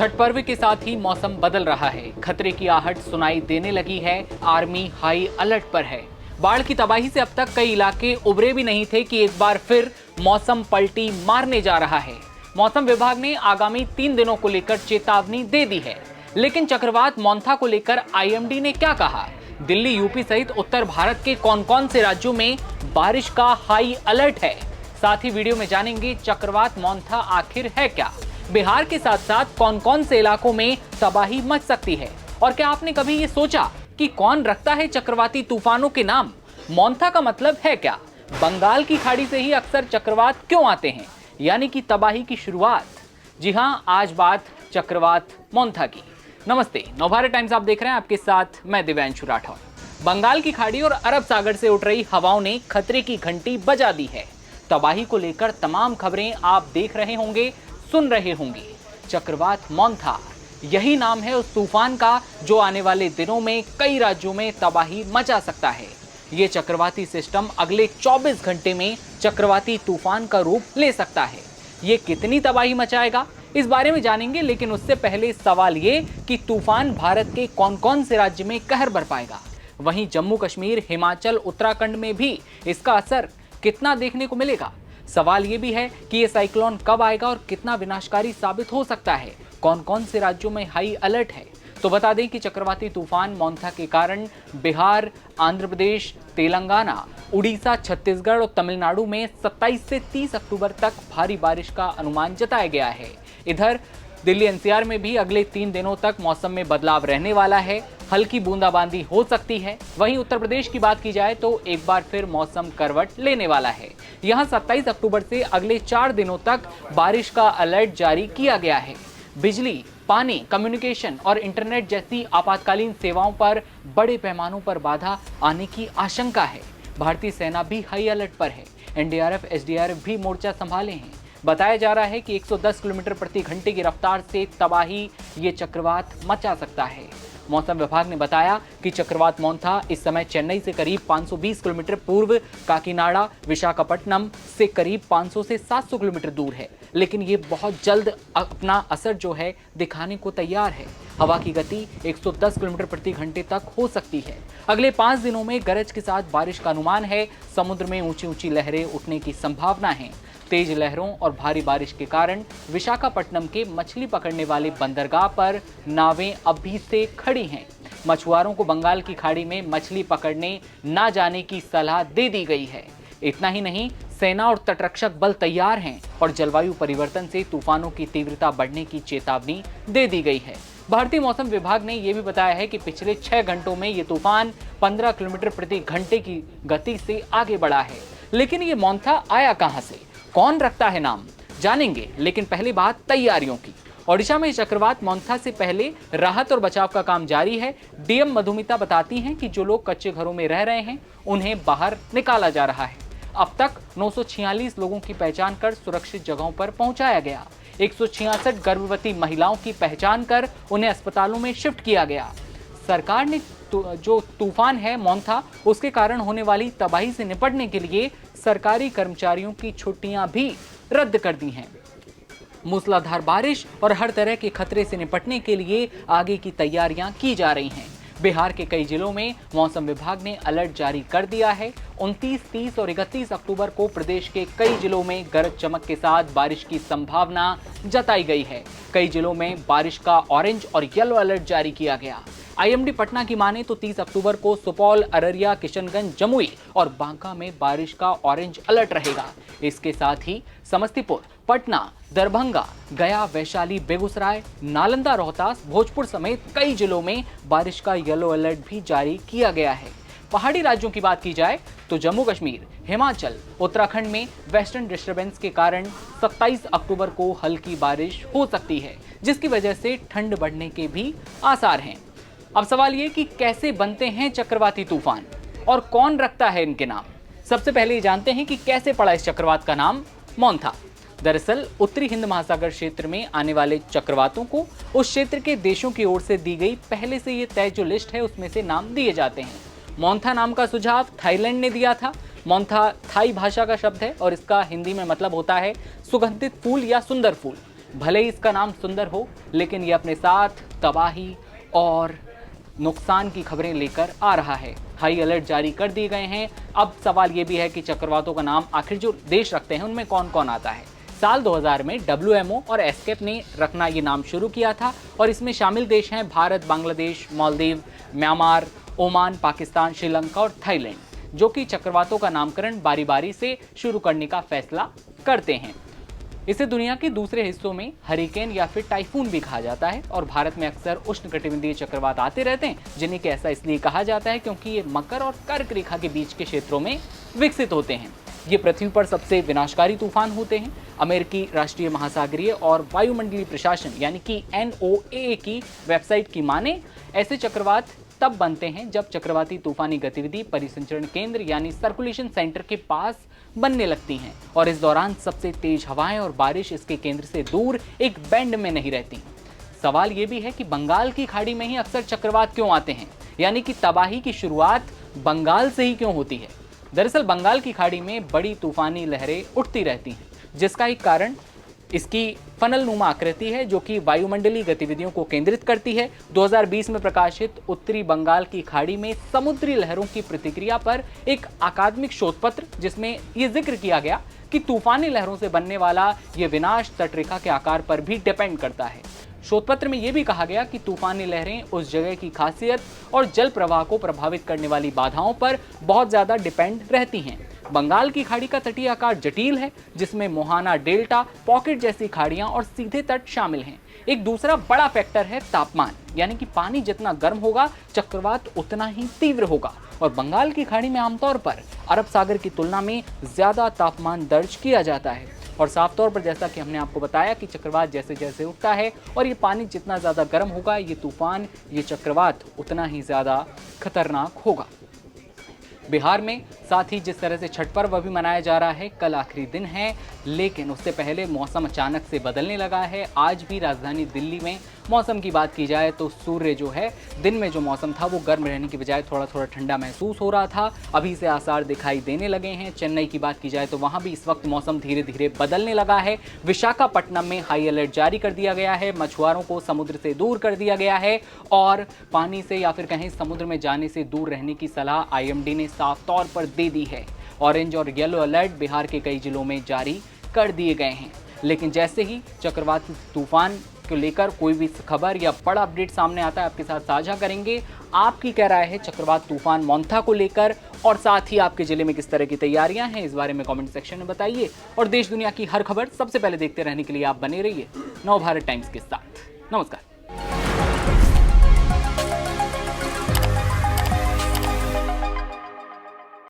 छठ पर्व के साथ ही मौसम बदल रहा है। खतरे की आहट सुनाई देने लगी है। आर्मी हाई अलर्ट पर है। बाढ़ की तबाही से अब तक कई इलाके उबरे भी नहीं थे कि एक बार फिर मौसम पलटी मारने जा रहा है। मौसम विभाग ने आगामी 3 दिनों को लेकर चेतावनी दे दी है। लेकिन चक्रवात मोंथा को लेकर आईएमडी ने क्या कहा? दिल्ली, यूपी सहित उत्तर भारत के कौन कौन से राज्यों में बारिश का हाई अलर्ट है? साथ ही वीडियो में जानेंगे चक्रवात मोंथा आखिर है क्या, बिहार के साथ साथ कौन कौन से इलाकों में तबाही मच सकती है, और क्या आपने कभी ये सोचा कि कौन रखता है चक्रवाती तूफानों के नाम? मोंथा का मतलब है क्या? बंगाल की खाड़ी से ही अक्सर चक्रवात क्यों आते हैं, यानी कि तबाही की शुरुआत? जी हां, आज बात चक्रवात मोंथा की। नमस्ते, नवभारत टाइम्स आप देख रहे हैं, आपके साथ मैं दिव्यांशु राठौर। बंगाल की खाड़ी और अरब सागर से उठ रही हवाओं ने खतरे की घंटी बजा दी है। तबाही को लेकर तमाम खबरें आप देख रहे होंगे, सुन रहे होंगे। चक्रवात मोंथा, यही नाम है उस तूफान का जो आने वाले दिनों में कई राज्यों में तबाही मचा सकता है। ये चक्रवाती सिस्टम अगले 24 घंटे में चक्रवाती तूफान का रूप ले सकता है। ये कितनी तबाही मचाएगा, इस बारे में जानेंगे, लेकिन उससे पहले सवाल ये कि तूफान भारत के कौन कौन से राज्य में कहर बरपाएगा। वहीं जम्मू कश्मीर, हिमाचल, उत्तराखंड में भी इसका असर कितना देखने को मिलेगा। सवाल ये भी है कि ये साइक्लोन कब आएगा और कितना विनाशकारी साबित हो सकता है। कौन कौन से राज्यों में हाई अलर्ट है? तो बता दें कि चक्रवाती तूफान मोंथा के कारण बिहार, आंध्र प्रदेश, तेलंगाना, उड़ीसा, छत्तीसगढ़ और तमिलनाडु में 27 से 30 अक्टूबर तक भारी बारिश का अनुमान जताया गया है। इधर दिल्ली एनसीआर में भी अगले 3 दिनों तक मौसम में बदलाव रहने वाला है। हल्की बूंदाबांदी हो सकती है। वहीं उत्तर प्रदेश की बात की जाए तो एक बार फिर मौसम करवट लेने वाला है। यहां 27 अक्टूबर से अगले 4 दिनों तक बारिश का अलर्ट जारी किया गया है। बिजली, पानी, कम्युनिकेशन और इंटरनेट जैसी आपातकालीन सेवाओं पर बड़े पैमानों पर बाधा आने की आशंका है। भारतीय सेना भी हाई अलर्ट पर है। एनडीआरएफ, एसडीआरएफ भी मोर्चा संभाले हैं। बताया जा रहा है कि 110 किलोमीटर प्रति घंटे की रफ्तार से तबाही ये चक्रवात मचा सकता है। मौसम विभाग ने बताया कि चक्रवात मोंथा इस समय चेन्नई से करीब 520 किलोमीटर पूर्व, काकीनाडा, विशाखापट्टनम से करीब 500 से 700 किलोमीटर दूर है, लेकिन ये बहुत जल्द अपना असर जो है दिखाने को तैयार है। हवा की गति 110 किलोमीटर प्रति घंटे तक हो सकती है। अगले 5 दिनों में गरज के साथ बारिश का अनुमान है। समुद्र में ऊंची ऊंची लहरें उठने की संभावना है। तेज लहरों और भारी बारिश के कारण विशाखापट्टनम के मछली पकड़ने वाले बंदरगाह पर नावें अभी से खड़ी हैं। मछुआरों को बंगाल की खाड़ी में मछली पकड़ने ना जाने की सलाह दे दी गई है। इतना ही नहीं, सेना और तटरक्षक बल तैयार हैं और जलवायु परिवर्तन से तूफानों की तीव्रता बढ़ने की चेतावनी दे दी गई है। भारतीय मौसम विभाग ने यह भी बताया है कि पिछले 6 घंटों में ये तूफान 15 किलोमीटर प्रति घंटे की गति से आगे बढ़ा है। लेकिन ये मोंथा आया कहां से, कौन रखता है नाम, जानेंगे। लेकिन पहली बात तैयारियों की। ओडिशा में चक्रवात मोंथा से पहले राहत और बचाव का काम जारी है। डीएम मधुमिता बताती हैं कि जो लोग कच्चे घरों में रह रहे हैं उन्हें बाहर निकाला जा रहा है। अब तक 946 लोगों की पहचान कर सुरक्षित जगहों पर पहुंचाया गया। 166 गर्भवती महिलाओं की पहचान कर उन्हें अस्पतालों में शिफ्ट किया गया। सरकार ने जो तूफान है मोंथा, उसके कारण होने वाली तबाही से निपटने के लिए सरकारी कर्मचारियों की छुट्टियां भी रद्द कर दी हैं। मूसलाधार बारिश और हर तरह के खतरे से निपटने के लिए आगे की तैयारियां की जा रही हैं। बिहार के कई जिलों में मौसम विभाग ने अलर्ट जारी कर दिया है। 29, 30 और 31 अक्टूबर को प्रदेश के कई जिलों में गरज चमक के साथ बारिश की संभावना जताई गई है। कई जिलों में बारिश का ऑरेंज और येलो अलर्ट जारी किया गया। आईएमडी पटना की माने तो 30 अक्टूबर को सुपौल, अररिया, किशनगंज, जमुई और बांका में बारिश का ऑरेंज अलर्ट रहेगा। इसके साथ ही समस्तीपुर, पटना, दरभंगा, गया, वैशाली, बेगूसराय, नालंदा, रोहतास, भोजपुर समेत कई जिलों में बारिश का येलो अलर्ट भी जारी किया गया है। पहाड़ी राज्यों की बात की जाए तो जम्मू कश्मीर, हिमाचल, उत्तराखंड में वेस्टर्न डिस्टर्बेंस के कारण 27 अक्टूबर को हल्की बारिश हो सकती है, जिसकी वजह से ठंड बढ़ने के भी आसार हैं। अब सवाल ये कि कैसे बनते हैं चक्रवाती तूफान और कौन रखता है इनके नाम। सबसे पहले ये जानते हैं कि कैसे पड़ा इस चक्रवात का नाम मोंथा। दरअसल उत्तरी हिंद महासागर क्षेत्र में आने वाले चक्रवातों को उस क्षेत्र के देशों की ओर से दी गई पहले से ये तय जो लिस्ट है उसमें से नाम दिए जाते हैं। मोंथा नाम का सुझाव थाईलैंड ने दिया था। मोंथा थाई भाषा का शब्द है और इसका हिंदी में मतलब होता है सुगंधित फूल या सुंदर फूल। भले ही इसका नाम सुंदर हो, लेकिन ये अपने साथ तबाही और नुकसान की खबरें लेकर आ रहा है। हाई अलर्ट जारी कर दिए गए हैं। अब सवाल ये भी है कि चक्रवातों का नाम आखिर जो देश रखते हैं उनमें कौन कौन आता है। साल 2000 में WMO और एस्केप ने रखना ये नाम शुरू किया था और इसमें शामिल देश हैं भारत, बांग्लादेश, मालदीव, म्यांमार, ओमान, पाकिस्तान, श्रीलंका और थाईलैंड, जो कि चक्रवातों का नामकरण बारी बारी से शुरू करने का फैसला करते हैं। इसे दुनिया के दूसरे हिस्सों में हरिकेन या फिर टाइफून भी कहा जाता है और भारत में अक्सर उष्णकटिबंधीय चक्रवात आते रहते हैं, जिन्हें कि ऐसा इसलिए कहा जाता है क्योंकि ये मकर और कर्क रेखा के बीच के क्षेत्रों में विकसित होते हैं। ये पृथ्वी पर सबसे विनाशकारी तूफान होते हैं। अमेरिकी राष्ट्रीय महासागरीय और वायुमंडलीय प्रशासन यानी कि NOAA की वेबसाइट की माने, ऐसे चक्रवात तब बनते हैं जब चक्रवाती तूफानी गतिविधि परिसंचरण केंद्र यानी सर्कुलेशन सेंटर के पास बनने लगती हैं और इस दौरान सबसे तेज हवाएं और बारिश इसके केंद्र से दूर एक बैंड में नहीं रहती। सवाल ये भी है कि बंगाल की खाड़ी में ही अक्सर चक्रवात क्यों आते हैं, यानी कि तबाही की शुरुआत बंगाल से ही क्यों होती है। दरअसल बंगाल की खाड़ी में बड़ी तूफानी लहरें उठती रहती हैं, जिसका एक कारण इसकी फनलनुमा आकृति है, जो कि वायुमंडलीय गतिविधियों को केंद्रित करती है। 2020 में प्रकाशित उत्तरी बंगाल की खाड़ी में समुद्री लहरों की प्रतिक्रिया पर एक अकादमिक शोध पत्र, जिसमें यह जिक्र किया गया कि तूफानी लहरों से बनने वाला ये विनाश तटरेखा के आकार पर भी डिपेंड करता है। शोध पत्र में यह भी कहा गया कि तूफानी लहरें उस जगह की खासियत और जल प्रवाह को प्रभावित करने वाली बाधाओं पर बहुत ज्यादा डिपेंड रहती हैं। बंगाल की खाड़ी का तटीय आकार जटिल है, जिसमें मोहाना डेल्टा, पॉकेट जैसी खाड़ियां और सीधे तट शामिल हैं। एक दूसरा बड़ा फैक्टर है तापमान, यानी कि पानी जितना गर्म होगा चक्रवात उतना ही तीव्र होगा और बंगाल की खाड़ी में आमतौर पर अरब सागर की तुलना में ज्यादा तापमान दर्ज किया जाता है। और साफ तौर पर जैसा कि हमने आपको बताया कि चक्रवात जैसे जैसे उठता है और ये पानी जितना ज़्यादा गर्म होगा, ये तूफान, ये चक्रवात उतना ही ज़्यादा खतरनाक होगा। बिहार में साथ ही जिस तरह से छठ पर्व अभी मनाया जा रहा है, कल आखिरी दिन है, लेकिन उससे पहले मौसम अचानक से बदलने लगा है। आज भी राजधानी दिल्ली में मौसम की बात की जाए तो सूर्य जो है, दिन में जो मौसम था वो गर्म रहने की बजाय थोड़ा थोड़ा ठंडा महसूस हो रहा था। अभी से आसार दिखाई देने लगे हैं। चेन्नई की बात की जाए तो वहाँ भी इस वक्त मौसम धीरे धीरे बदलने लगा है। विशाखापट्टनम में हाई अलर्ट जारी कर दिया गया है। मछुआरों को समुद्र से दूर कर दिया गया है और पानी से या फिर कहीं समुद्र में जाने से दूर रहने की सलाह IMD ने साफ तौर पर दे दी है। ऑरेंज और येलो अलर्ट बिहार के कई जिलों में जारी कर दिए गए हैं। लेकिन जैसे ही चक्रवाती तूफान को लेकर कोई भी खबर या बड़ा अपडेट सामने आता है, आपके साथ साझा करेंगे। आपकी क्या राय है चक्रवात तूफान मोंथा को लेकर, और साथ ही आपके जिले में किस तरह की तैयारियां हैं, इस बारे में कमेंट सेक्शन में बताइए। और देश दुनिया की हर खबर सबसे पहले देखते रहने के लिए आप बने रहिए नवभारत टाइम्स के साथ। नमस्कार।